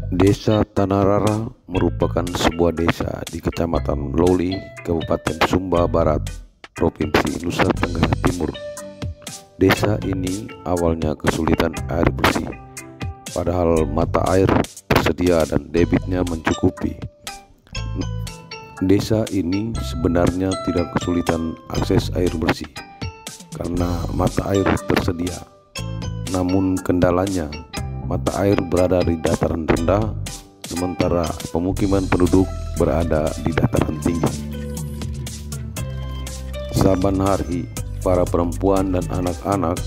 Desa Tanarara merupakan sebuah desa di Kecamatan Loli, Kabupaten Sumba Barat, Provinsi Nusa Tenggara Timur. Desa ini awalnya kesulitan air bersih, padahal mata air tersedia dan debitnya mencukupi. Desa ini sebenarnya tidak kesulitan akses air bersih karena mata air tersedia. Namun kendalanya, mata air berada di dataran rendah, sementara pemukiman penduduk berada di dataran tinggi. Saban hari, para perempuan dan anak-anak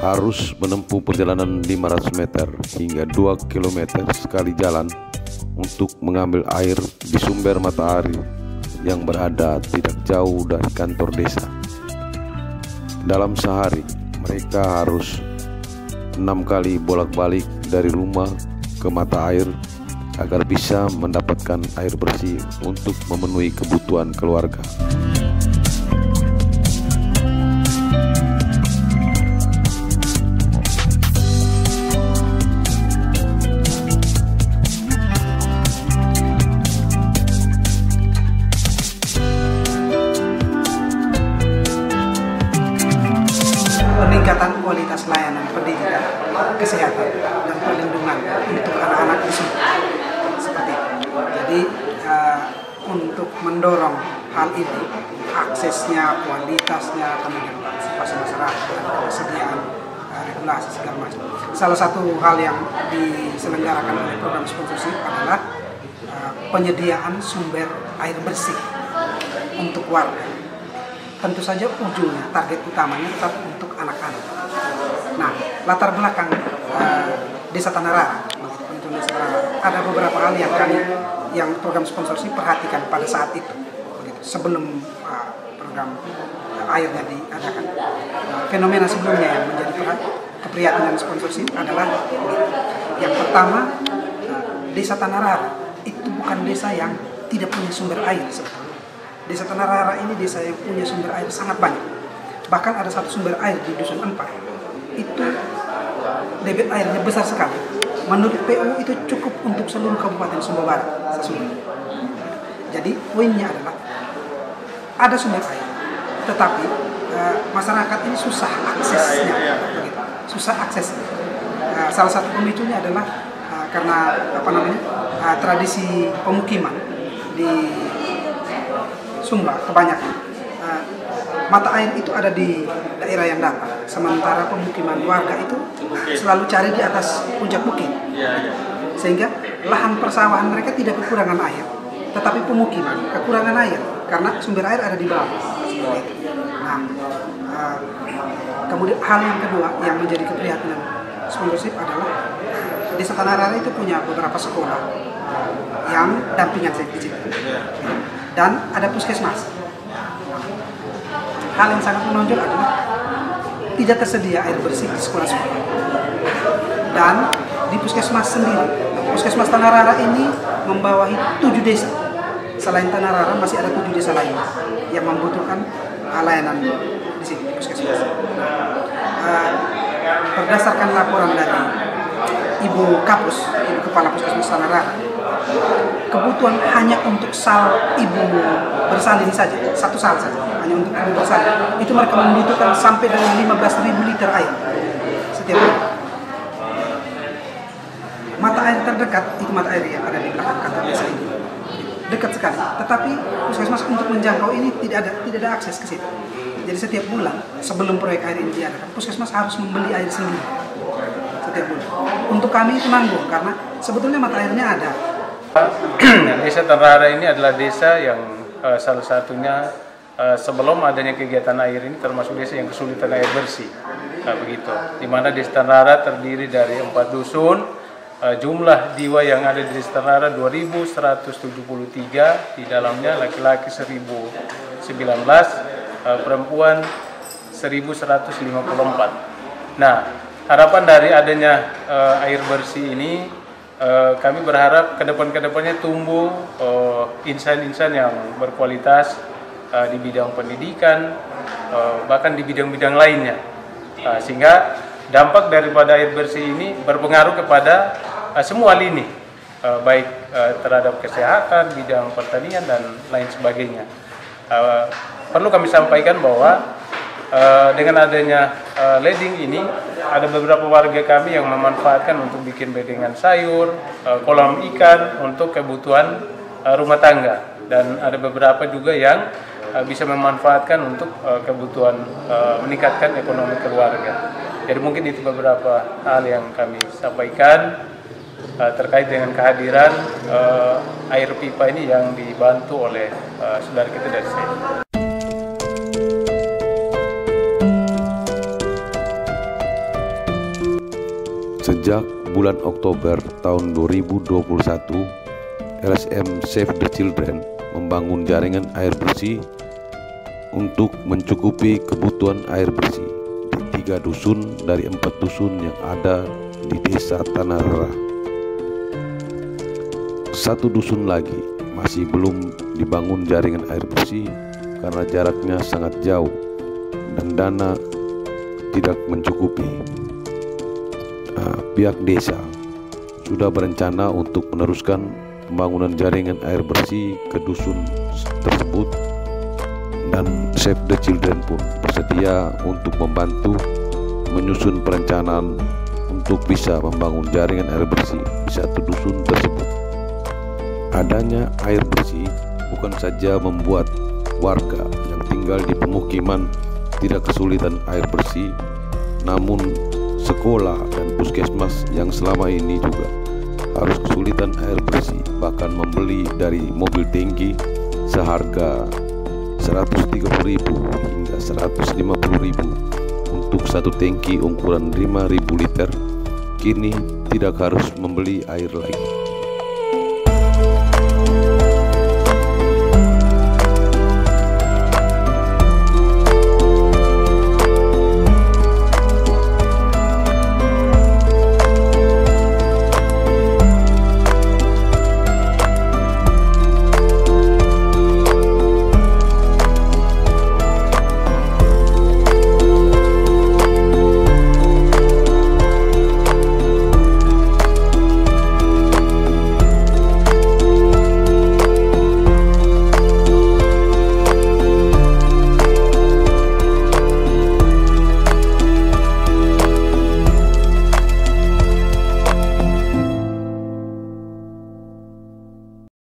harus menempuh perjalanan 500 meter hingga 2 km sekali jalan untuk mengambil air di sumber mata air yang berada tidak jauh dari kantor desa. Dalam sehari, mereka harus 6 kali bolak-balik dari rumah ke mata air agar bisa mendapatkan air bersih untuk memenuhi kebutuhan keluarga. Peningkatan kualitas layanan pendidikan, kesehatan, dan perlindungan untuk anak-anak di Sumba. Seperti itu. Jadi untuk mendorong hal ini, aksesnya, kualitasnya, kemudian partisipasi masyarakat, ketersediaan regulasi segala macam. Salah satu hal yang diselenggarakan oleh program sponsorship adalah penyediaan sumber air bersih untuk warga. Tentu saja ujungnya, target utamanya tetap untuk anak-anak. Nah, latar belakang Desa Tanarara, ada beberapa hal yang program sponsorship perhatikan pada saat itu, sebelum program airnya diadakan. Fenomena sebelumnya yang menjadi keprihatinan sponsorship adalah yang pertama, Desa Tanarara itu bukan desa yang tidak punya sumber air sebetulnya. Desa Tanarara ini desa yang punya sumber air sangat banyak. Bahkan ada satu sumber air di Dusun Empar. Itu debit airnya besar sekali. Menurut PU itu cukup untuk seluruh Kabupaten Sumba Barat. Jadi poinnya adalah ada sumber air, tetapi masyarakat ini susah aksesnya. Susah aksesnya. Salah satu pemicunya adalah karena tradisi pemukiman di Sumba kebanyakan mata air itu ada di daerah yang datar, sementara pemukiman warga itu selalu cari di atas puncak bukit, sehingga lahan persawahan mereka tidak kekurangan air, tetapi pemukiman kekurangan air karena sumber air ada di bawah. Nah, kemudian hal yang kedua yang menjadi keprihatinan sponsorship adalah Desa Tanarara itu punya beberapa sekolah yang dampingan sedikit. Dan ada puskesmas. Hal yang sangat menonjol adalah tidak tersedia air bersih di sekolah-sekolah. Dan di puskesmas sendiri, puskesmas Tanarara ini membawahi 7 desa. Selain Tanarara masih ada 7 desa lain yang membutuhkan layanan di sini di puskesmas. Berdasarkan laporan dari Ibu Kapus, Ibu Kepala Puskesmas Tanarara, kebutuhan hanya untuk sal ibu bersalin saja, satu sal saja, hanya untuk ibu bersalin. Itu mereka membutuhkan sampai dengan 15.000 liter air setiap hari. Mata air terdekat itu mata air yang ada di belakang kantor desa ini, dekat sekali. Tetapi puskesmas untuk menjangkau ini tidak ada akses ke situ. Jadi setiap bulan sebelum proyek air ini diadakan, puskesmas harus membeli air sendiri setiap bulan. Untuk kami itu nanggung karena sebetulnya mata airnya ada. Desa Tanarara ini adalah desa yang salah satunya sebelum adanya kegiatan air ini termasuk desa yang kesulitan air bersih. Begitu. Di mana Desa Tanarara terdiri dari 4 dusun, jumlah jiwa yang ada di Desa Tanarara 2.173, di dalamnya laki-laki 1.019, perempuan 1.154. Nah, harapan dari adanya air bersih ini, kami berharap kedepannya tumbuh insan-insan yang berkualitas di bidang pendidikan, bahkan di bidang-bidang lainnya, sehingga dampak daripada air bersih ini berpengaruh kepada semua lini, baik terhadap kesehatan, bidang pertanian dan lain sebagainya. Perlu kami sampaikan bahwa dengan adanya leding ini, ada beberapa warga kami yang memanfaatkan untuk bikin bedengan sayur, kolam ikan untuk kebutuhan rumah tangga, dan ada beberapa juga yang bisa memanfaatkan untuk kebutuhan meningkatkan ekonomi keluarga. Jadi mungkin itu beberapa hal yang kami sampaikan terkait dengan kehadiran air pipa ini yang dibantu oleh saudara kita dari SAFE. Sejak bulan Oktober tahun 2021, LSM Save the Children membangun jaringan air bersih untuk mencukupi kebutuhan air bersih di 3 dusun dari 4 dusun yang ada di Desa Tanah Rara. 1 dusun lagi masih belum dibangun jaringan air bersih karena jaraknya sangat jauh dan dana tidak mencukupi. Pihak desa sudah berencana untuk meneruskan pembangunan jaringan air bersih ke dusun tersebut, dan Save the Children pun bersedia untuk membantu menyusun perencanaan untuk bisa membangun jaringan air bersih di 1 dusun tersebut. Adanya air bersih bukan saja membuat warga yang tinggal di pemukiman tidak kesulitan air bersih, namun sekolah dan puskesmas yang selama ini juga harus kesulitan air bersih, bahkan membeli dari mobil tangki seharga 130.000 hingga 150.000 untuk 1 tangki ukuran 5.000 liter, kini tidak harus membeli air lagi.